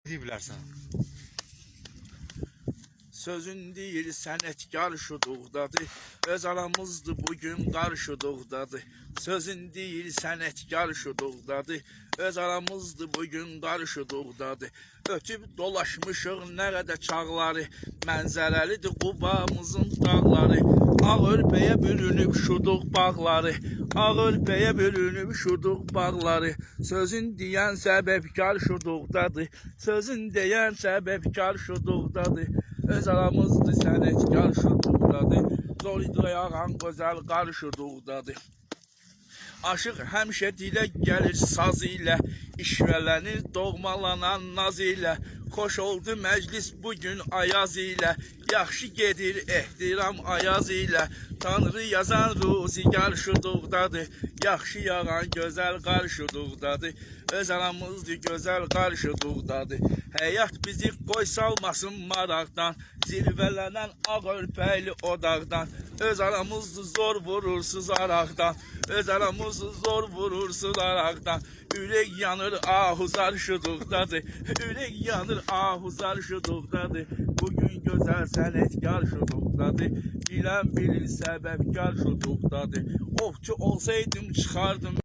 Deyiblərsən. Sözün deyir sənətkar şuduqdadır, öz aramızdır bugün qarşıduqdadır. Sözün deyir sənətkar şuduqdadır, öz aramızdır bugün qarşıduqdadır. Ötüb dolaşmışıq nə qədər çağları, mənzərəlidir Qubamızın dağları. Ağ örpəyə bürünüb şuduq bağları, ağ örpəyə bürünüb şuduq bağları. Sözün deyən səbəbkar şuduqdadır, sözün deyən səbəbkar şuduqdadır. Öz aramızdır sənətkar şuduqdadır, zor yağan gözəl qar şuduqdadır. Aşıq həmişə dilə gəlir saz ilə, işvələnir doğmalanan naz ilə. Xoş oldu məclis bugün ayaz ilə, yaxşı gedir ehtiram ayaz ilə. Tanrı yazan ruzigar şuduqdadır, yaxşı yağan gözəl qar şuduqdadır. Öz aramızdır gözəl qar şuduqdadır. Həyat bizi qoy salmasın maraqdan, zirvələnən ağ örpəkli odaqdan. Öz aramızdır zor vurursuz araqdan, öz aramızdır zor vurursuz araqdan. Ürək yanır ahuzar şuduqdadır, ürək yanır ahuzar şuduqdadır. Bugün gözəl sənətkar şuduqdadır, bilən bilir səbəbkar şuduqdadır. Ovçu olsaydım çıxardım